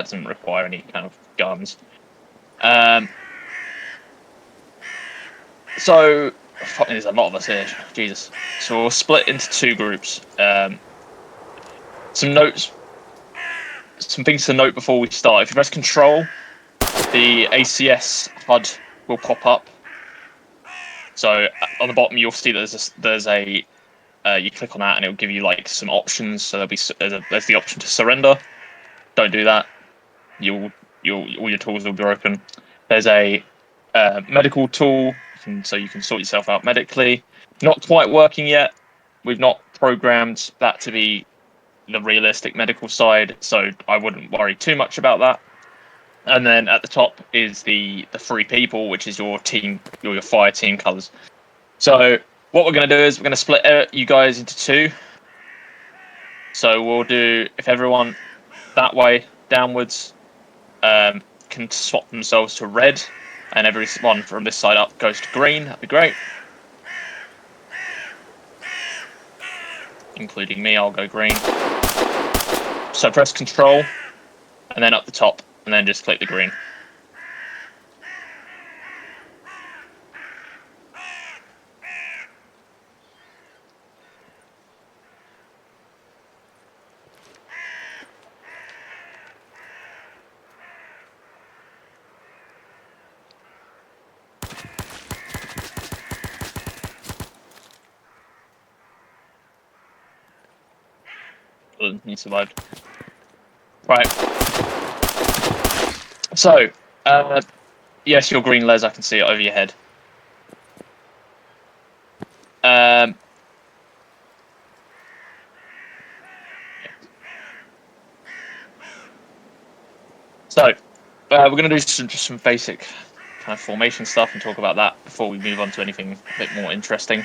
doesn't require any kind of guns. So, there's a lot of us here. Jesus. So we'll split into 2 groups. Some notes, some things to note before we start. If you press Control, the ACS HUD will pop up. So on the bottom, you'll see that there's a you click on that and it'll give you like some options. So there's the option to surrender. Don't do that. All your tools will be broken. There's a medical tool, so you can sort yourself out medically. Not quite working yet. We've not programmed that to be the realistic medical side, so I wouldn't worry too much about that. And then at the top is the 3 people, which is your team, your fire team colours. So what we're going to do is we're going to split you guys into 2. So we'll do, if everyone that way downwards can swap themselves to red, and everyone from this side up goes to green, that'd be great. Including me, I'll go green. So press Control, and then up the top, and then just click the green. He survived. Right. So, yes, you're green, Les. I can see it over your head. So, we're going to do just some basic kind of formation stuff and talk about that before we move on to anything a bit more interesting.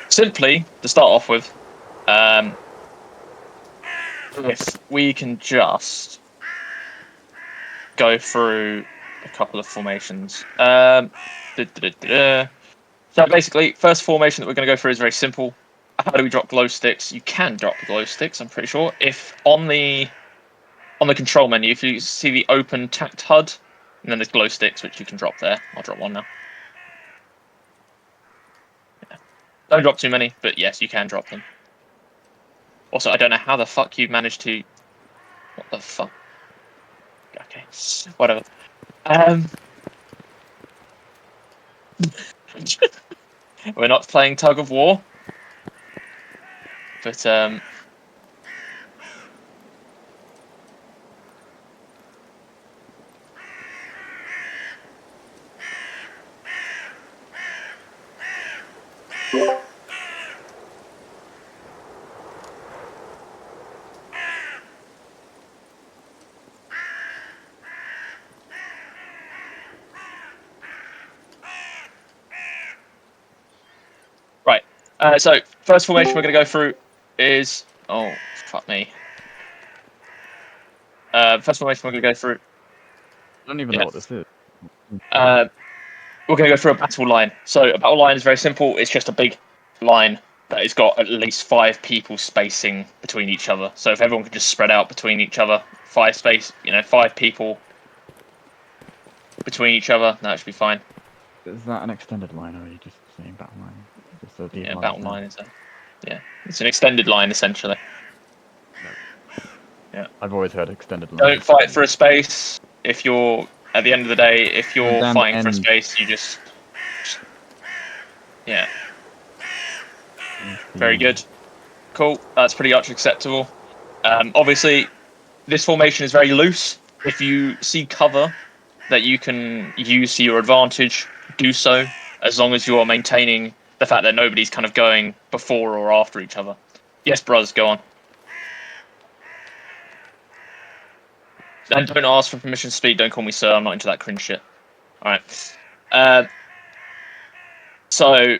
Simply, to start off with, if we can just go through a couple of formations. So basically, first formation that we're going to go through is very simple. How do we drop glow sticks? You can drop glow sticks, I'm pretty sure. If on the control menu, if you see the open tact HUD, and then there's glow sticks, which you can drop there. I'll drop one now. Yeah. Don't drop too many, but yes, you can drop them. Also, I don't know how the fuck you managed to... What the fuck? Okay, whatever. We're not playing tug of war, but right. So first formation we're going to go through is fuck me. First formation we're going to go through. I don't even know what this is. We're going to go through a battle line. So a battle line is very simple. It's just a big line that has got at least 5 people spacing between each other. So if everyone could just spread out between each other, 5 people between each other, that should be fine. Is that an extended line, or are you just saying battle line? Yeah, battle line is it's an extended line essentially. No. Yeah. I've always heard extended line. Don't fight for a space. If you're at the end of the day, if you're fighting for a space, you just yeah. Very good. Cool. That's pretty much acceptable. Obviously, this formation is very loose. If you see cover that you can use to your advantage, do so, as long as you are maintaining the fact that nobody's kind of going before or after each other. Yes, bros, go on. And don't ask for permission to speak. Don't call me sir. I'm not into that cringe shit. All right. So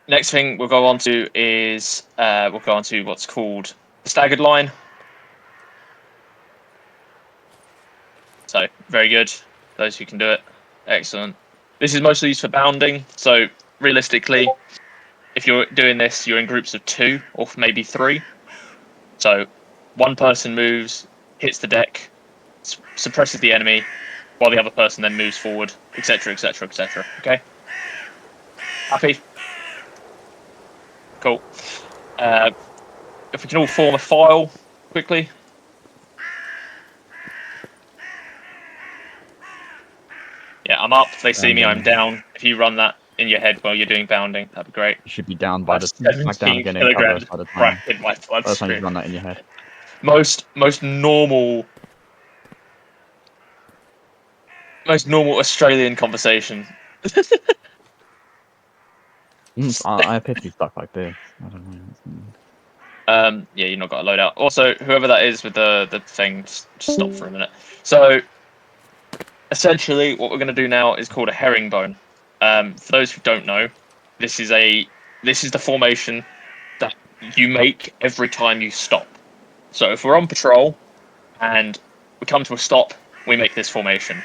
next thing we'll go on to is what's called the staggered line. So very good. Those who can do it, excellent. This is mostly used for bounding. So realistically, if you're doing this, you're in groups of 2 or maybe 3. So one person moves, hits the deck, suppresses the enemy, while the other person then moves forward, etc., etc., etc. Okay? Happy? Cool. If we can all form a file quickly. Yeah, I'm up. If they see me, I'm down. If you run that in your head while you're doing bounding, that'd be great. You should be down by the back down 17 again in cover kilograms by the time. right in my By the time you bloodstream. run that in your head. Most normal Australian conversation. I appear to be stuck like this. I don't know. Yeah, you've not got a loadout. Also, whoever that is with the thing, just stop for a minute. So, essentially, what we're going to do now is called a herringbone. For those who don't know, this is the formation that you make every time you stop. So, if we're on patrol and we come to a stop, we make this formation.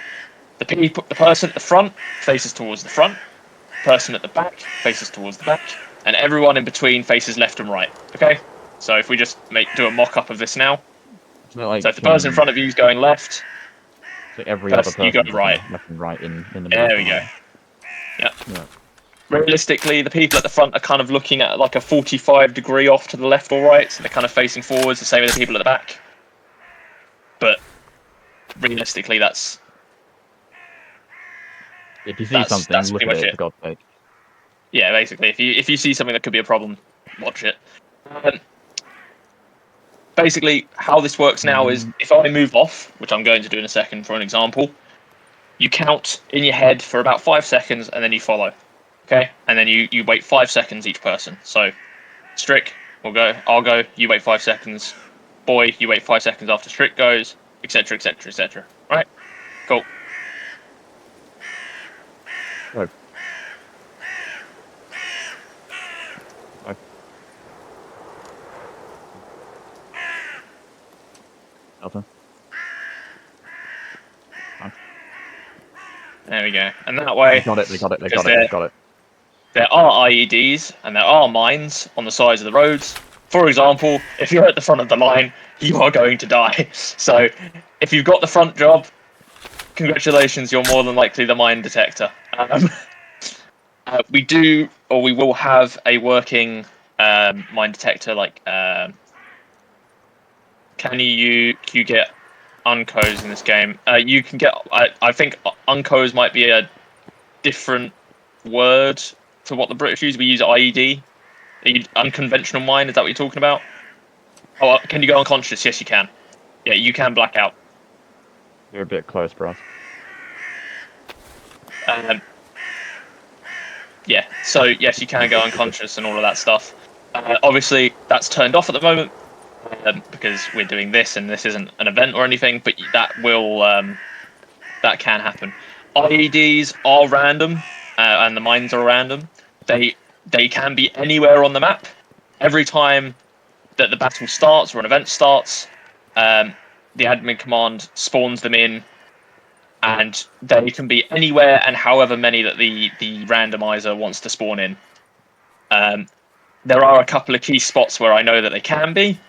The person at the front faces towards the front. The person at the back faces towards the back, and everyone in between faces left and right. Okay. So if we just do a mock-up of this now. Like, so if the person in front of you is going left, so every other person you go right. Left and right in the middle. There we go. Yeah. Realistically, the people at the front are kind of looking at like a 45-degree off to the left or right, so they're kind of facing forwards, the same with the people at the back. But realistically, that's... If you see something, look at it, for God's sake. Yeah, basically, if you see something that could be a problem, watch it. Basically, how this works now is if I move off, which I'm going to do in a second for an example, you count in your head for about 5 seconds and then you follow. Okay? And then you wait 5 seconds each person. So, Strick will go, I'll go, you wait 5 seconds. Boy, you wait 5 seconds after Strick goes, etc., etc., etc. Right? Cool. Right. Alpha. There we go. And that way... They got it. There are IEDs and there are mines on the sides of the roads. For example, if you're at the front of the line, you are going to die. So, if you've got the front job, congratulations, you're more than likely the mine detector. We will have a working mine detector. Like, can you get uncos in this game? You can get. I think uncos might be a different word to what the British use. We use IED. Unconventional mine. Is that what you're talking about? Oh, can you go unconscious? Yes, you can. Yeah, you can black out. You're a bit close, bro. Yeah, so yes, you can go unconscious and all of that stuff. Obviously, that's turned off at the moment because we're doing this and this isn't an event or anything, but that can happen. IEDs are random, and the mines are random. They can be anywhere on the map. Every time that the battle starts or an event starts, the admin command spawns them in, and they can be anywhere and however many that the randomizer wants to spawn in. There are a couple of key spots where I know that they can be.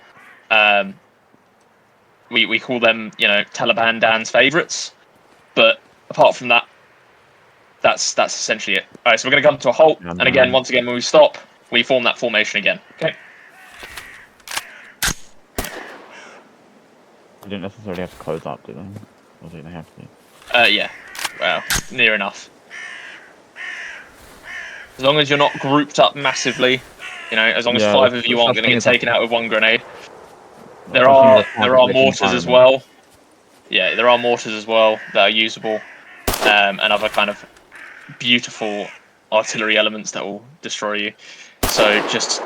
We call them, Taliban Dan's favourites. But apart from that, that's essentially it. All right, so we're going to come to a halt, and again, once again, when we stop, we form that formation again. Okay. You don't necessarily have to close up, do they? Or do they have to? Yeah. Well, near enough. As long as you're not grouped up massively, as long as 5 of you aren't going to get taken out with one grenade. There are mortars as well. Yeah, there are mortars as well that are usable, and other kind of beautiful artillery elements that will destroy you. So just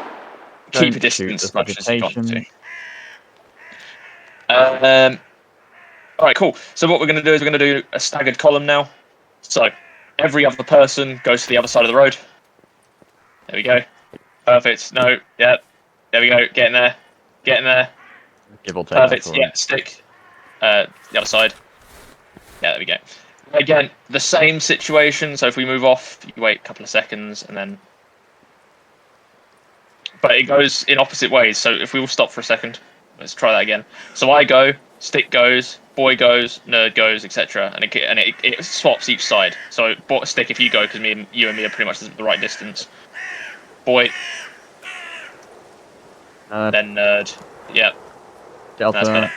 keep a distance as much as you got to. All right, cool. So what we're going to do is we're going to do a staggered column now. So every other person goes to the other side of the road. There we go. Perfect. No. Yeah. There we go. Get in there. Get in there. Give or take. Perfect. Yeah. Stick. The other side. Yeah. There we go. Again, the same situation. So if we move off, you wait a couple of seconds, and then. But it goes in opposite ways. So if we will stop for a second. Let's try that again. So I go, stick goes, boy goes, nerd goes, etc. And it swaps each side. So stick if you go, because you and me are pretty much the right distance. Boy, then nerd. Yep. Delta. That's better.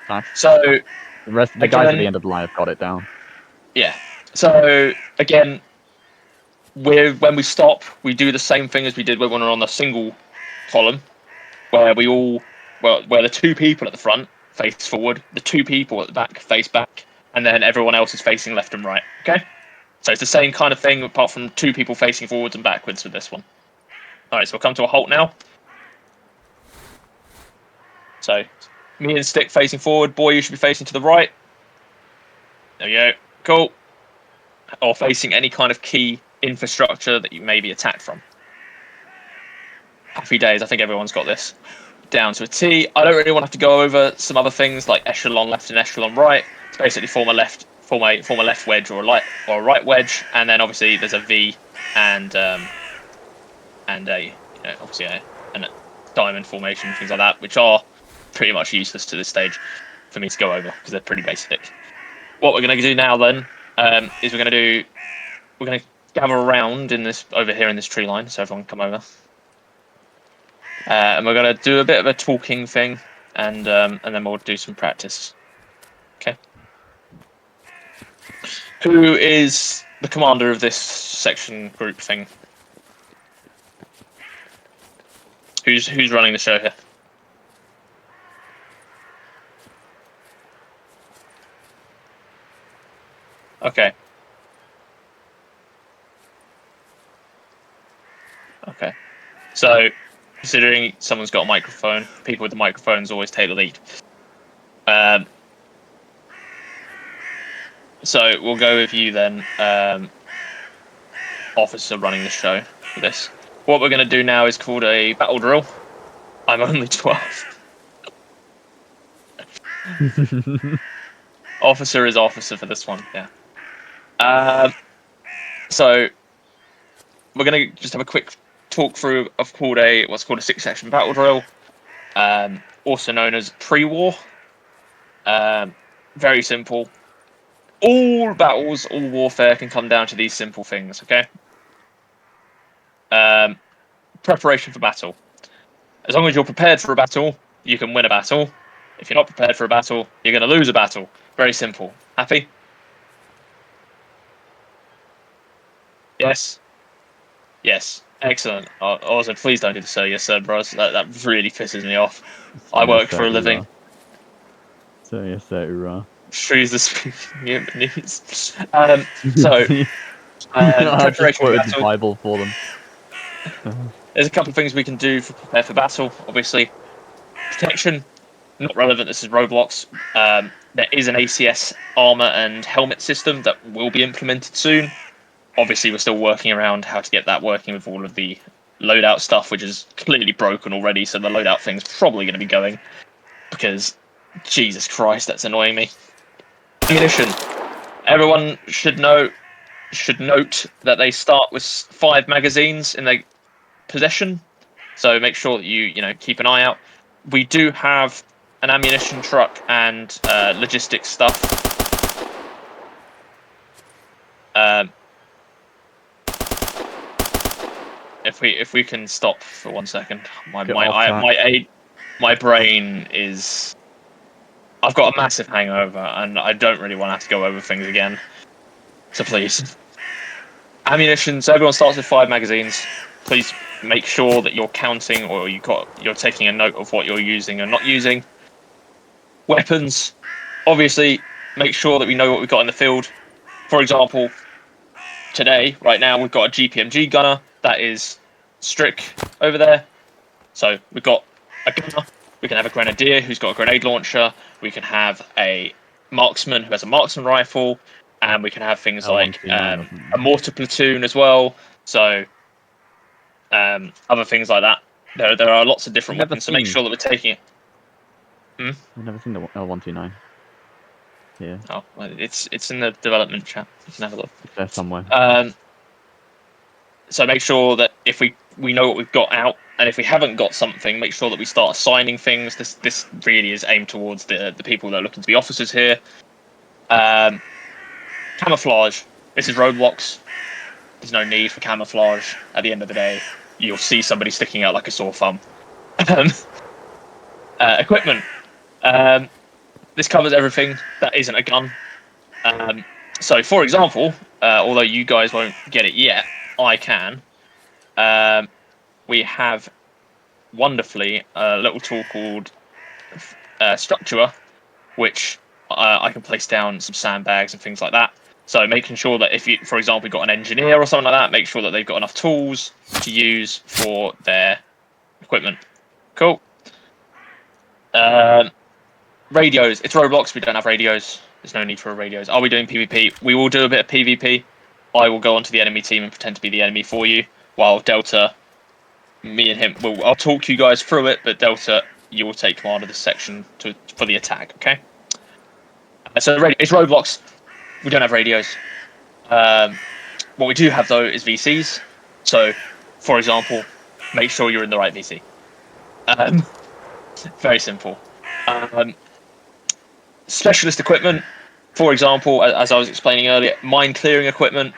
Nice. So the guys at the end of the line have got it down. Yeah. So again, when we stop, we do the same thing as we did when we were on the single column, where where the two people at the front face forward, the two people at the back face back, and then everyone else is facing left and right. Okay. So it's the same kind of thing, apart from two people facing forwards and backwards with this one. All right. So we'll come to a halt now. So me and stick facing forward. Boy, you should be facing to the right. There we go. Cool. Or facing any kind of key infrastructure that you may be attacked from. Happy days. I think everyone's got this down to a T. I don't really want to have to go over some other things like echelon left and echelon right. It's basically form a left wedge or a right wedge, and then obviously there's a V and obviously a diamond formation, things like that, which are pretty much useless to this stage for me to go over because they're pretty basic. What we're going to do now then is we're going to gather around over here in this tree line, so everyone come over. And we're going to do a bit of a talking thing, and then we'll do some practice. Okay. Who is the commander of this section group thing? Who's running the show here? Okay. Okay. So, considering someone's got a microphone, people with the microphones always take the lead. So we'll go with you then, officer running the show for this. What we're going to do now is called a battle drill. I'm only 12. Officer is officer for this one, yeah. So we're going to just have a quick talk through of what's called a 6-section battle drill, also known as pre-war. Very simple. All battles, all warfare can come down to these simple things, okay? Preparation for battle. As long as you're prepared for a battle, you can win a battle. If you're not prepared for a battle, you're going to lose a battle. Very simple. Happy? Yes? Yes. Excellent. Also, please don't do the sir, yes sir, bros. That really pisses me off. I work for a living. So yes sir, hoorah. She's the speaking Vietnamese. Preparation for battle. The Bible for them. There's a couple of things we can do for prepare for battle. Obviously, protection, not relevant. This is Roblox. There is an ACS armor and helmet system that will be implemented soon. Obviously, we're still working around how to get that working with all of the loadout stuff, which is clearly broken already. So the loadout thing's probably going to be going because, Jesus Christ, that's annoying me. Ammunition. Everyone should note that they start with 5 magazines in their possession. So make sure that you keep an eye out. We do have an ammunition truck and logistics stuff. If we can stop for 1 second, my brain is. I've got a massive hangover, and I don't really want to have to go over things again. So please, ammunition. So everyone starts with 5 magazines. Please make sure that you're counting, or you're taking a note of what you're using and not using. Weapons. Obviously, make sure that we know what we've got in the field. For example, today, right now, we've got a GPMG gunner. That is Strick over there. So we've got a gunner. We can have a grenadier who's got a grenade launcher. We can have a marksman who has a marksman rifle. And we can have things like a mortar platoon as well. So other things like that. There are lots of different weapons, so make sure that we're taking it. I've never seen the L129. Yeah. Oh, well, it's in the development chat. You can have a look. It's there somewhere. So make sure that if we know what we've got out, and if we haven't got something, make sure that we start assigning things. This really is aimed towards the people that are looking to be officers here. Camouflage. This is Roblox. There's no need for camouflage. At the end of the day, you'll see somebody sticking out like a sore thumb. Equipment. This covers everything that isn't a gun. So, for example, although you guys won't get it yet, I can. We have wonderfully a little tool called Structure, which I can place down some sandbags and things like that. So making sure that if you, for example, you've got an engineer or something like that, make sure that they've got enough tools to use for their equipment. Cool. Radios. It's Roblox. We don't have radios. There's no need for radios. Are we doing PvP? We will do a bit of PvP. I will go onto the enemy team and pretend to be the enemy for you, while Delta, me and him, I'll talk you guys through it, but Delta, you will take command of this section for the attack, okay? So it's Roblox. We don't have radios. What we do have, though, is VCs. So, for example, make sure you're in the right VC. Very simple. Specialist equipment, for example, as I was explaining earlier, mine clearing equipment.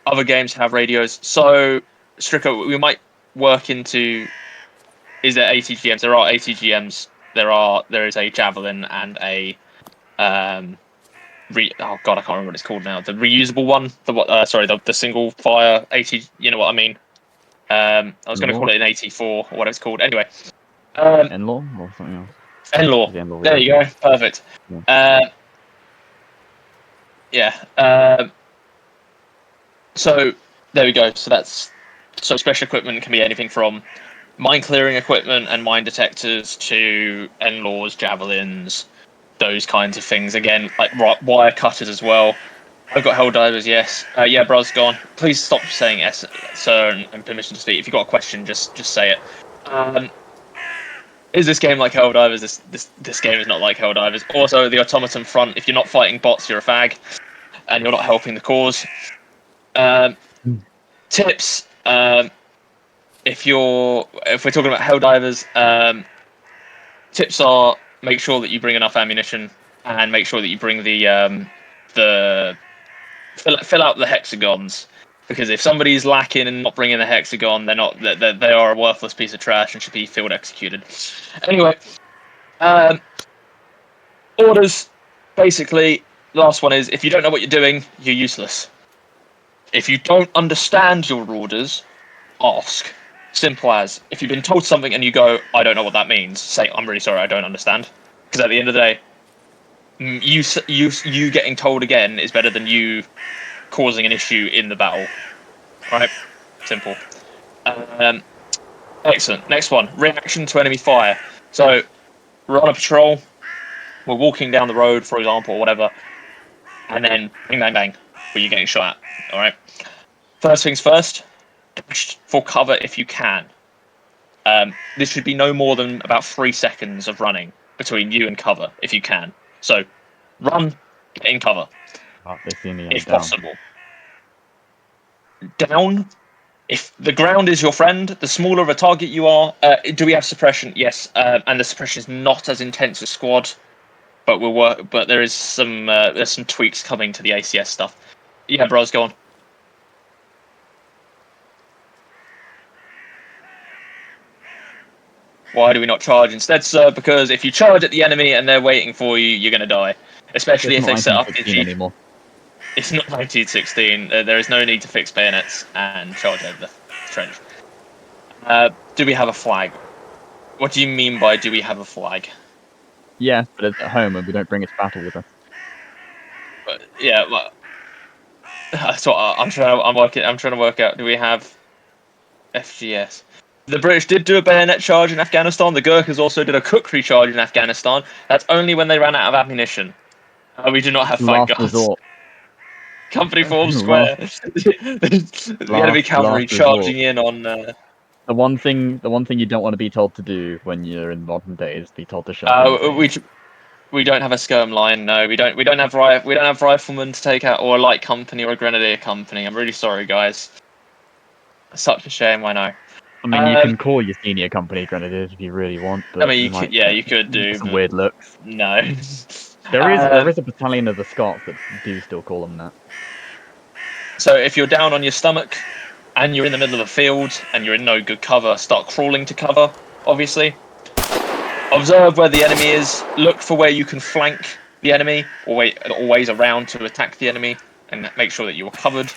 Other games have radios. So, Stricker, we might work into... Is there ATGMs? There are ATGMs. There is a Javelin and a... oh god, I can't remember what it's called now. The reusable one. The single fire AT. You know what I mean. I was going to call it an AT4 or what it's called. Anyway. N-Law or something else. N-Law. There you go. Perfect. Yeah. So there we go. So special equipment can be anything from mine clearing equipment and mine detectors to N-Laws, javelins, those kinds of things. Again, like wire cutters as well. I've got Helldivers, yes. Yeah, Bruz, go on. Please stop saying yes, sir, and permission to speak. If you've got a question, just say it. Is this game like Helldivers? This game is not like Helldivers. Also, the automaton front, if you're not fighting bots, you're a fag, and you're not helping the cause. Tips, if we're talking about Helldivers, tips are make sure that you bring enough ammunition and make sure that you bring fill out the hexagons, because if somebody's lacking and not bringing the hexagon, they are a worthless piece of trash and should be field executed. Anyway, orders. Basically, the last one is if you don't know what you're doing, you're useless. If you don't understand your orders, ask. Simple as. If you've been told something and you go, I don't know what that means, say, I'm really sorry, I don't understand. Because at the end of the day, you getting told again is better than you causing an issue in the battle. Right? Simple. Excellent. Next one. Reaction to enemy fire. So, we're on a patrol. We're walking down the road, for example, or whatever. And then, bang, bang, bang. Where you're getting shot at. Alright? First things first. Dash for cover if you can. This should be no more than about 3 seconds of running between you and cover, if you can. So, run, get in cover. If possible. Down. If the ground is your friend, the smaller of a target you are. Do we have suppression? Yes, and the suppression is not as intense as squad, but we'll work. But there's some tweaks coming to the ACS stuff. Yeah, bros, go on. Why do we not charge instead, sir? Because if you charge at the enemy and they're waiting for you, you're going to die. Especially if they set up the Jeep. Anymore. It's not 1916. There is no need to fix bayonets and charge over the trench. Do we have a flag? What do you mean by do we have a flag? Yeah, but it's at home and we don't bring it to battle with us. But, yeah, well, that's what I'm trying to work out. Do we have FGS? The British did do a bayonet charge in Afghanistan. The Gurkhas also did a kookery charge in Afghanistan. That's only when they ran out of ammunition. We do not have fight guards. Resort. Company form square. The enemy cavalry charging in on. The one thing you don't want to be told to do when you're in modern days, be told to shut. We don't have a skirm line. No, we don't. We don't have riflemen to take out, or a light company, or a grenadier company. I'm really sorry, guys. Such a shame. I know. I mean, you can call your senior company grenadiers if you really want, but I mean, you you might could. Yeah, get you could do. some But weird looks. no. There is a battalion of the Scots that do still call them that. So if you're down on your stomach and you're in the middle of a field and you're in no good cover, start crawling to cover. Obviously, observe where the enemy is. Look for where you can flank the enemy, or wait always around to attack the enemy, and make sure that you are covered.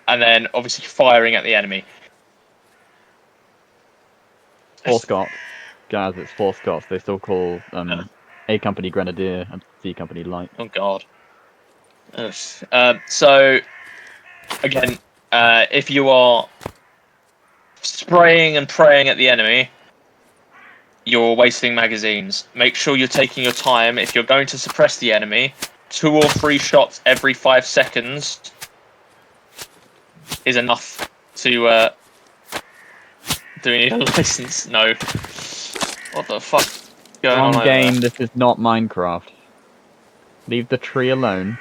And then obviously firing at the enemy. 4 Scots, guys. It's 4 Scots. They still call A Company Grenadier and C Company Light. Oh God. So again, if you are spraying and praying at the enemy, you're wasting magazines. Make sure you're taking your time. If you're going to suppress the enemy, 2 or 3 shots every 5 seconds is enough to. Do we need a license? No. What the fuck? Going on over game. there? This is not Minecraft. Leave the tree alone.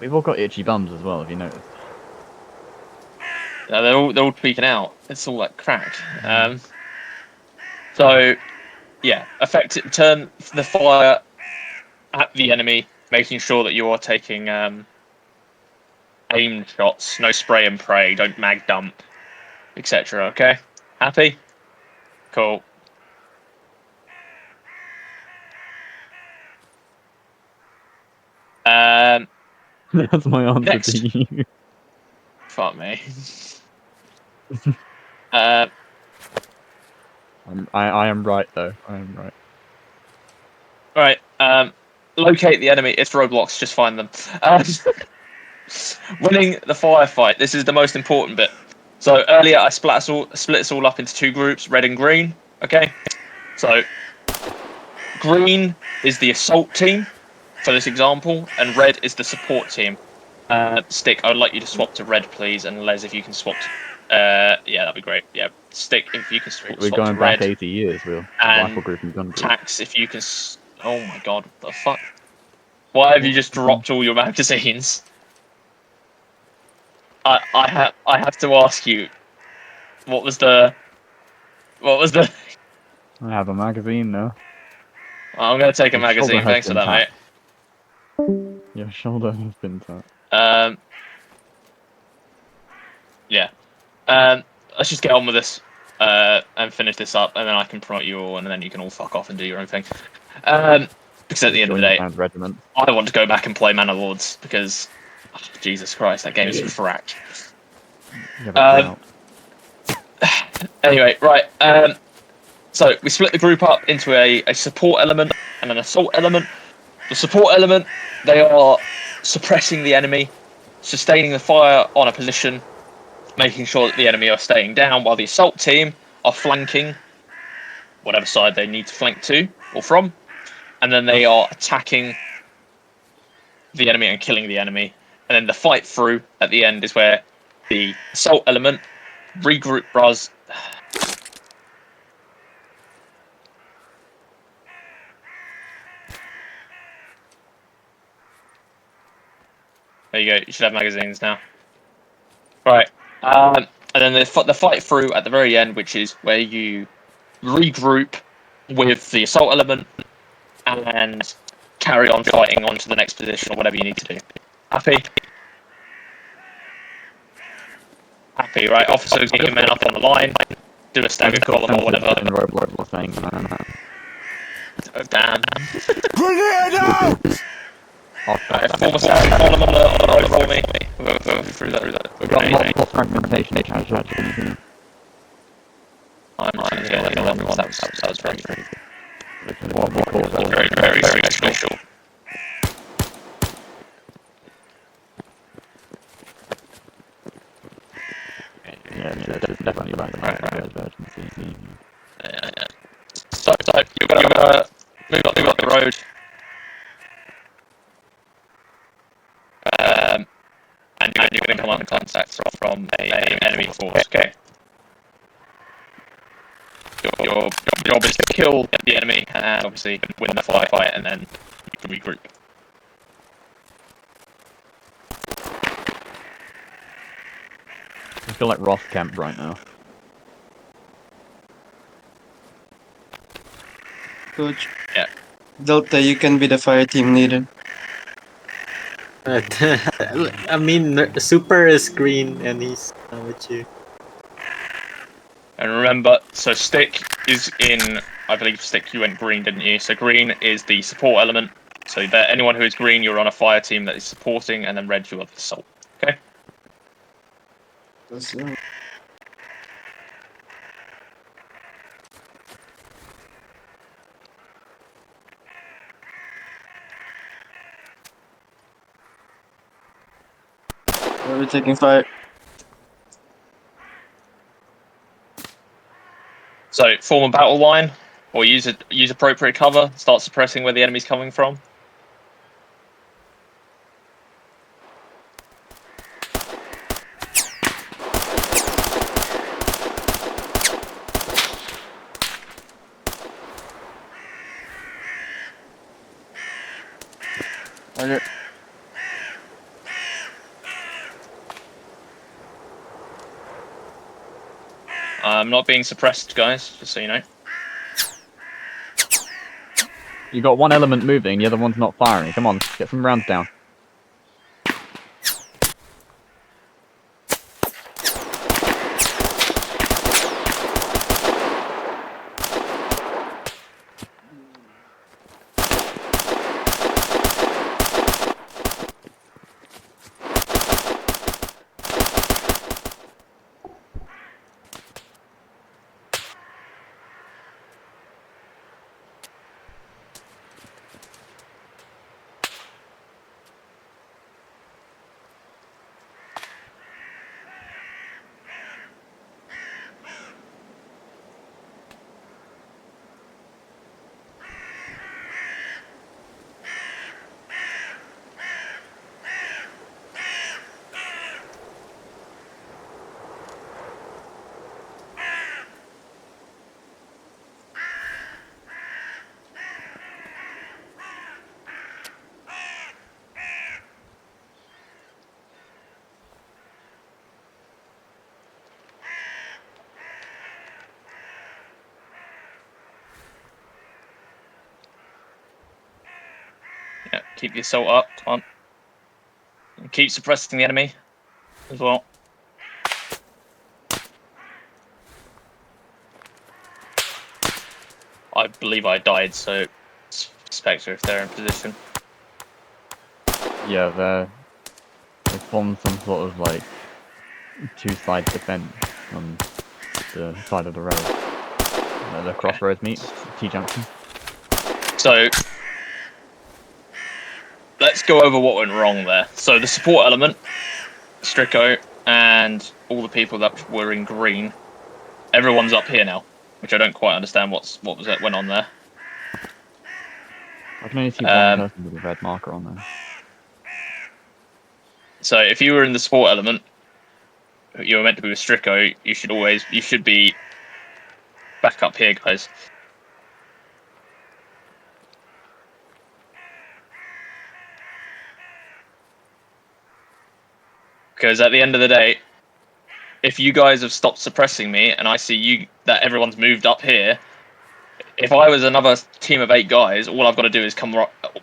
We've all got itchy bums as well, have you noticed? No, they're all tweaking out. It's all like cracked. So yeah, turn the fire at the enemy, making sure that you are taking aimed shots, no spray and pray, don't mag dump, etc. Okay, happy? Cool. That's my answer Next. to you. Fuck me. I am right though. I am right. Right. Locate the enemy. It's Roblox. Just find them. Winning the firefight. This is the most important bit. So earlier I split us all up into 2 groups, red and green. Okay. So green is the assault team for this example, and red is the support team. Stick, I would like you to swap to red, please, and Les, if you can swap. Yeah, that'd be great. Yeah, Stick, if you can swap We're to going red. back 80 years. We're And rifle group and gun group. Tax, if you can. Oh my god, what the fuck? Why have you just dropped all your magazines? I have to ask you, what was the? I have a magazine now. I'm gonna take a Your shoulder magazine. has Thanks for been that, tapped. Your shoulder has been tapped. mate. Yeah. Let's just get on with this and finish this up, and then I can promote you all, and then you can all fuck off and do your own thing. Because at the end of the day, regiment. I want to go back and play Man of Lords because, Jesus Christ, that game is cracked. Anyway, right. So we split the group up into a support element and an assault element. The support element, they are suppressing the enemy, sustaining the fire on a position, making sure that the enemy are staying down, while the assault team are flanking whatever side they need to flank to or from, and then they are attacking the enemy and killing the enemy. And then the fight through at the end is where the assault element regroup bros. There you go. You should have magazines now. Right. And then the fight through at the very end, which is where you regroup with the assault element and carry on fighting on to the next position or whatever you need to do. Happy? Happy, right. Officers, get your men up on the line. Do a stagger column or whatever. Oh, damn. Right, form a stagger column on the road for me. We'll go through that. We've got multiple fragmentation. I'm getting everyone. That was very, very, What we call that. very, very special. Yeah, that's definitely right. Yeah. So you're gonna move up the road. And you're going to come on contact from a enemy force, okay? Your job is to kill the enemy and obviously win the firefight, and then you can regroup. I feel like Ross Kemp right now. Coach. Yeah. Delta, you can be the fire team leader. I mean, Super is green and he's with you. And remember, so Stick is in, I believe Stick, you went green, didn't you? So green is the support element. So that anyone who is green, you're on a fire team that is supporting, and then red, you are the assault. Okay? That's, we're taking fire. So form a battle line, or use appropriate cover. Start suppressing where the enemy's coming from. Okay. I'm not being suppressed, guys, just so you know. You got one element moving, the other one's not firing. Come on, get some rounds down. Yeah, keep the assault up. Come on. And keep suppressing the enemy as well. I believe I died, so Spectre if they're in position. Yeah, they formed some sort of like two-side defense on the side of the road. Where the crossroads meet, T-junction. So let's go over what went wrong there. So the support element, Strico, and all the people that were in green, everyone's up here now, which I don't quite understand what went on there. I can only see one person with a red marker on there. So if you were in the support element, you were meant to be with Strico, you should be back up here, guys. Because at the end of the day, if you guys have stopped suppressing me and I see that everyone's moved up here, if I was another team of 8 guys, all I've got to do is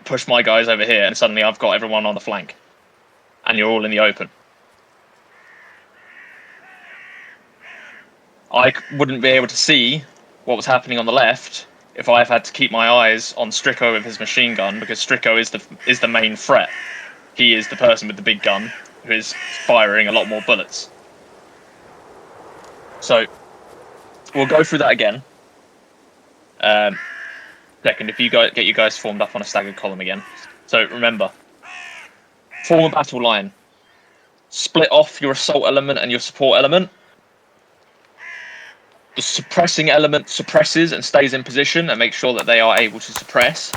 push my guys over here, and suddenly I've got everyone on the flank, and you're all in the open. I wouldn't be able to see what was happening on the left if I've had to keep my eyes on Strico with his machine gun, because Strico is the main threat. He is the person with the big gun who is firing a lot more bullets. So we'll go through that again. Second, if you guys get you guys formed up on a staggered column again. So remember, form a battle line. Split off your assault element and your support element. The suppressing element suppresses and stays in position and makes sure that they are able to suppress.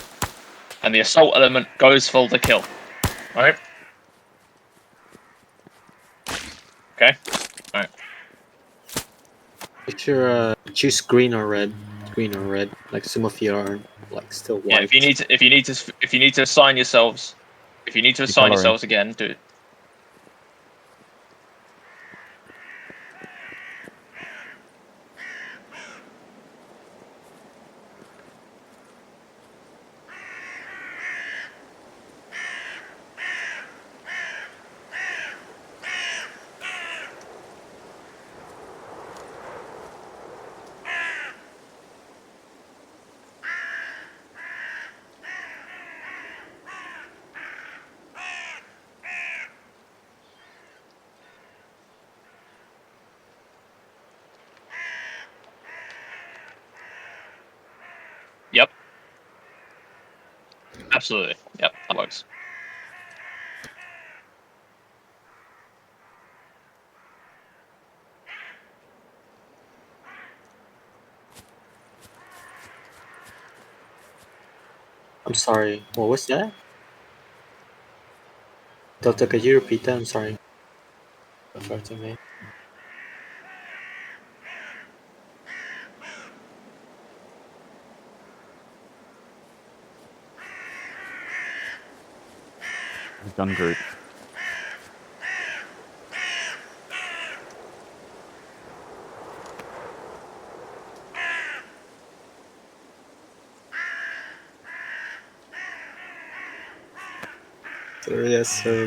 And the assault element goes for the kill. Alright? Okay? Alright. Make sure choose green or red. green or red. Like some of you are like still white. Yeah, if you need to assign yourselves, coloring. again, do it. Yep. Absolutely. Yep, that works. I'm sorry. What was that? Delta, could you repeat that? I'm sorry. Refer to me. Gun group. Yes, sir.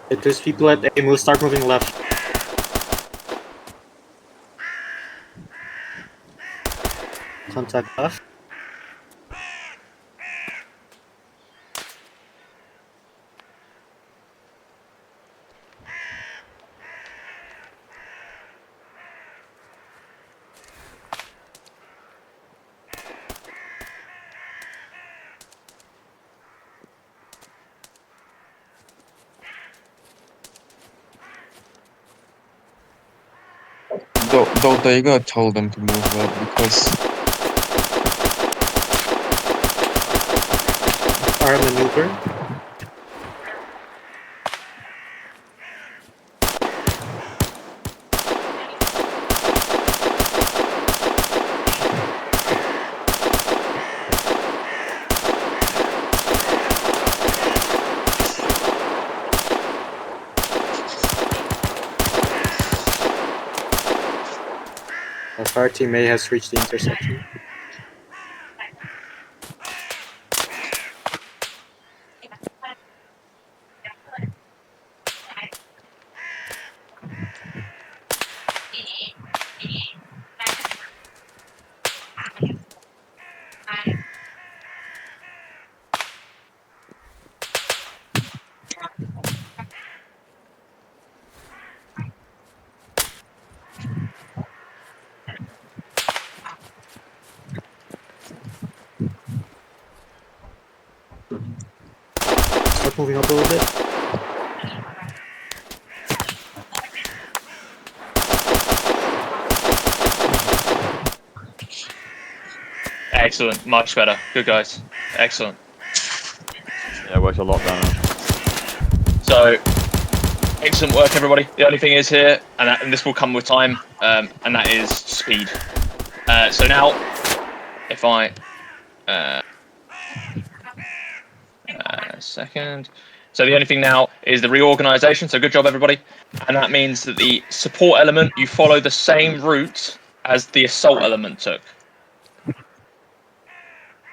If there's people at aim, we'll start moving left. Contact left. Dota, you gotta tell them to move up because Our maneuver. Our fire team A has reached the intersection. Start moving up a little bit. Excellent. Much better. Good guys. Excellent. Yeah, it works a lot better. So, excellent work, everybody. The only thing is here, and this will come with time, and that is speed. So now, if I a second. So the only thing now is the reorganization. So good job, everybody. And that means that the support element, you follow the same route as the assault element took.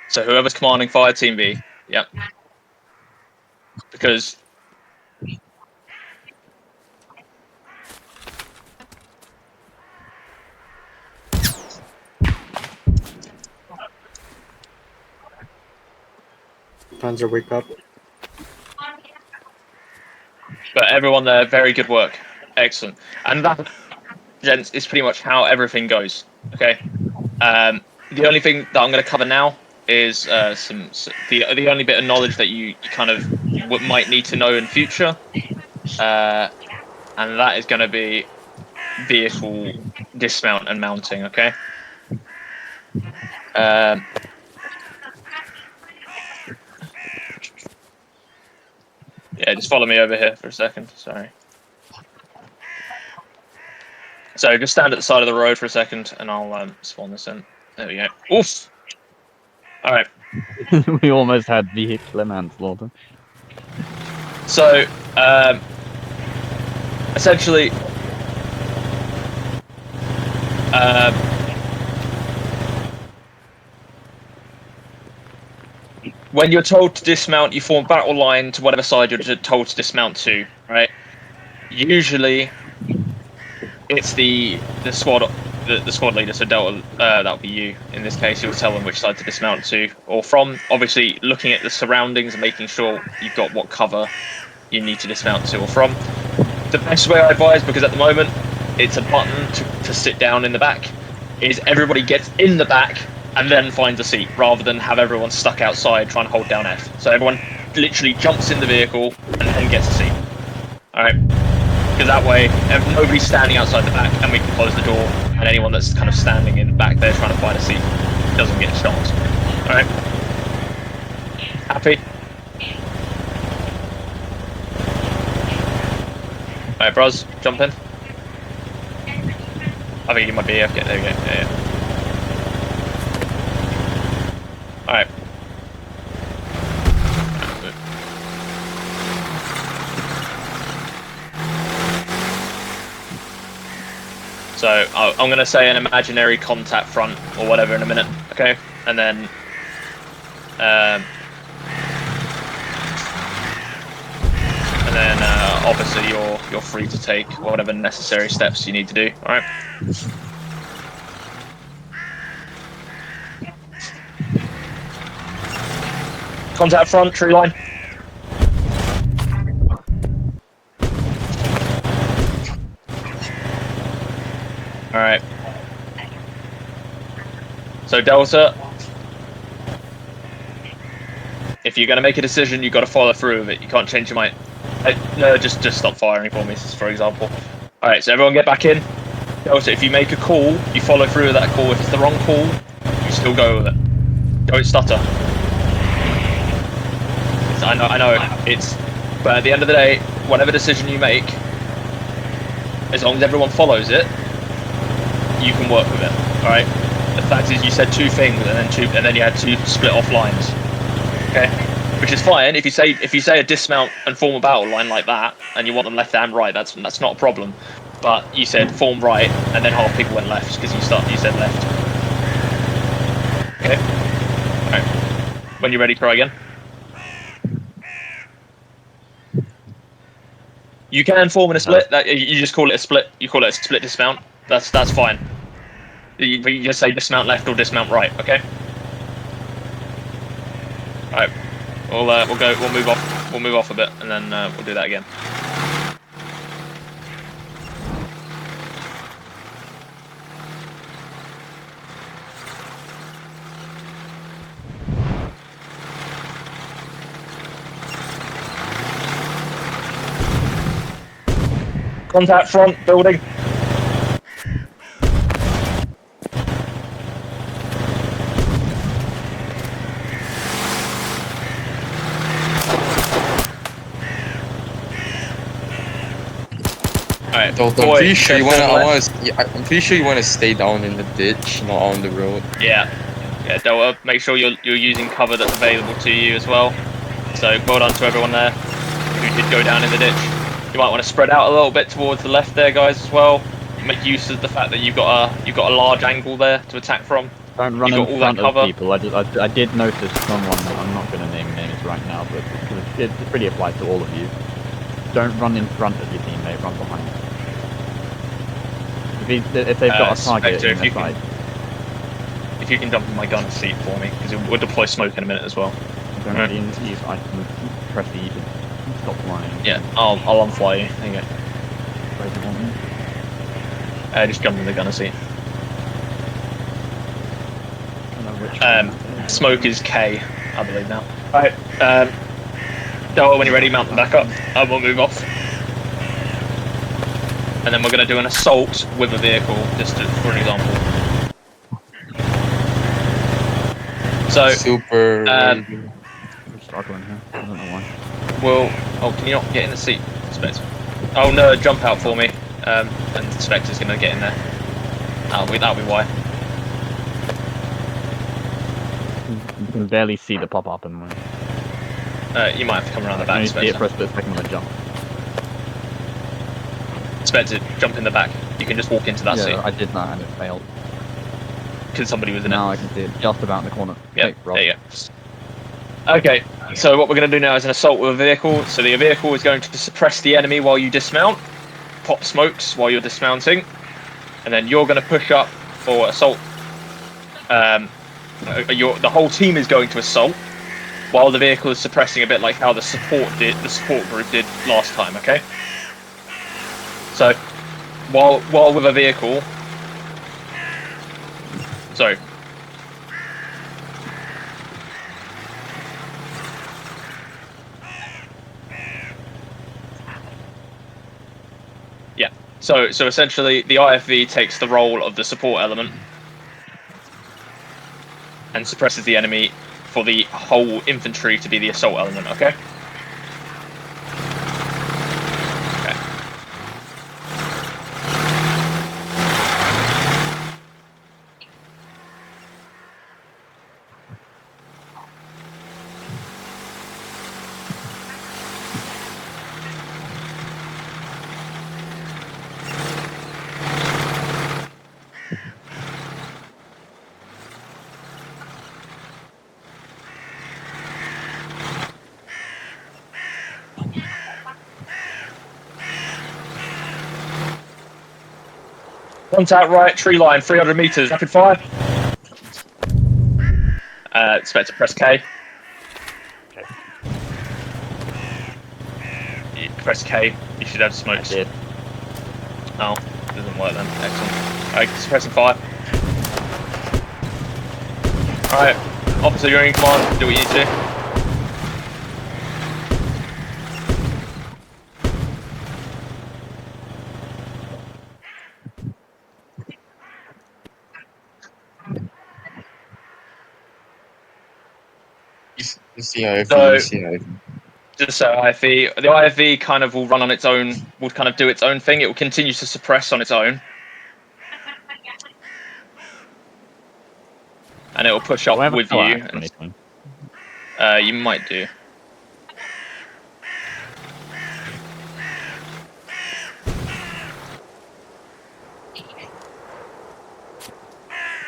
So whoever's commanding fire team B, yep. Because Panzer, wake up. But everyone there, very good work. Excellent. And that, gents, is pretty much how everything goes. Okay. The only thing that I'm going to cover now is the only bit of knowledge that you kind of might need to know in future, and that is going to be vehicle dismount and mounting. Okay. Yeah, just follow me over here for a second. Sorry. So just stand at the side of the road for a second, and I'll spawn this in. There we go. Oof. All right. We almost had vehicular manslaughter. So essentially, when you're told to dismount, you form battle line to whatever side you're told to dismount to. Right. Usually, it's the squad. The squad leader, so Delta, that'll be you. In this case, you'll tell them which side to dismount to, or from. Obviously, looking at the surroundings and making sure you've got what cover you need to dismount to or from. The best way I advise, because at the moment it's a button to sit down in the back, is everybody gets in the back and then finds a seat, rather than have everyone stuck outside trying to hold down F. So everyone literally jumps in the vehicle and then gets a seat. Alright? Because that way, nobody's standing outside the back, and we can close the door, and anyone that's kind of standing in the back there trying to find a seat doesn't get shot. Alright? Happy? Alright, bros, jump in. I think you might be AFK. There we go. Yeah. Alright. So I'm going to say an imaginary contact front or whatever in a minute, okay? And then obviously you're free to take whatever necessary steps you need to do. All right. Contact front, tree line. All right. So Delta, if you're going to make a decision, you've got to follow through with it. You can't change your mind. No, just stop firing for me, for example. All right, so everyone get back in. Delta, if you make a call, you follow through with that call. If it's the wrong call, you still go with it. Don't stutter. I know. But at the end of the day, whatever decision you make, as long as everyone follows it, you can work with it. All right. The fact is, you said two things, and then you had two split off lines. Okay, which is fine. If you say a dismount and form a battle line like that, and you want them left and right, that's not a problem. But you said form right, and then half people went left because you said left. Okay. All right. When you're ready, try again. You can form in a split. You just call it a split. You call it a split dismount. That's fine. You just say dismount left or dismount right. Okay. All right. We'll move off. We'll move off a bit, and then we'll do that again. Contact front building. Alright, I'm pretty sure you I'm pretty sure you want to stay down in the ditch, not on the road. Yeah, Delta, make sure you're using cover that's available to you as well. So well done to everyone there who did go down in the ditch. You might want to spread out a little bit towards the left there, guys, as well. Make use of the fact that you've got a large angle there to attack from. Don't run in front of people. I did notice someone, I'm not going to name names right now, but it pretty applies to all of you. Don't run in front of your teammate, run behind. If they've got a target Spectre, in their sight. if you can jump in my gun seat for me, because we'll deploy smoke in a minute as well. Don't really use I can press E to stop flying. Yeah, I'll unfly you. There you go. Where do you want me? Just jump in the gunner seat. I don't know which one that is. Smoke is K, I believe now. Right. Delta, when you're ready, mount them back up. I will move off. And then we're going to do an assault with a vehicle, just for an example. So, Super. I'm struggling here. I don't know why. we'll... Oh, can you not get in the seat, Spectre? Oh, no, jump out for me. And Spectre's going to get in there. That'll be why. You can barely see the pop-up in my... You might have to come around the I back, only see it for Spectre. a split second when I jump. Spectre, jump in the back. You can just walk into that seat. Yeah, I did that and it failed. Because somebody was in Now it. I can see it just about in the corner. Yeah, Hey, Rob. there you go. Okay, so what we're going to do now is an assault with a vehicle. So the vehicle is going to suppress the enemy while you dismount, pop smokes while you're dismounting, and then you're going to push up or assault. The whole team is going to assault while the vehicle is suppressing a bit like how the support group did last time. Okay. So while with a vehicle, sorry. Yeah. So essentially, the IFV takes the role of the support element and suppresses the enemy for the whole infantry to be the assault element. Okay. Okay. Contact right, tree line, 300 meters, rapid fire. Spectre, press K. Okay. Press K, you should have smokes. I did. Oh, doesn't work then. Excellent. Alright, suppressing fire. Alright, officer, you're in command, do what you need to do. You see how I So- feel. You see how I feel. Just so the IFV kind of will run on its own, will kind of do its own thing. It will continue to suppress on its own. And it will push up Do I have a with color you. axe or anything? You might do.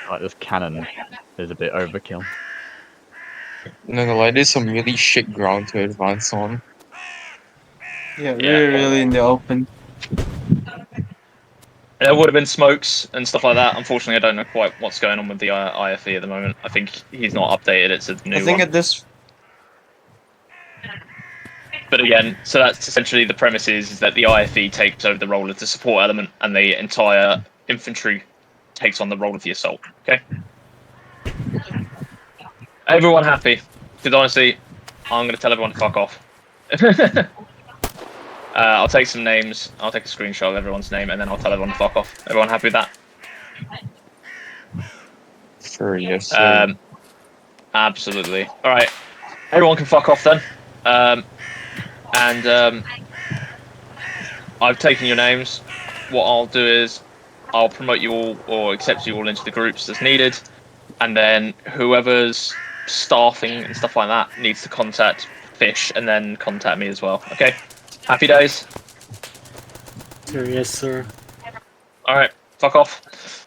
Like this cannon is a bit overkill. No, no, like there's some really shit ground to advance on. Yeah, Yeah. we're really in the open. There would have been smokes and stuff like that. Unfortunately, I don't know quite what's going on with the IFE at the moment. I think he's not updated it to the new I think one. at this But again, so that's essentially the premise is that the IFE takes over the role of the support element and the entire infantry takes on the role of the assault. Okay? Everyone happy? Because honestly, I'm going to tell everyone to fuck off. I'll take some names. I'll take a screenshot of everyone's name and then I'll tell everyone to fuck off. Everyone happy with that? Sure, yes. Sir. Absolutely. All right. Everyone can fuck off then. I've taken your names. What I'll do is I'll promote you all or accept you all into the groups as needed. And then whoever's staffing and stuff like that needs to contact Fish and then contact me as well. Okay? Happy days? Sir, yes, sir. Alright. Fuck off.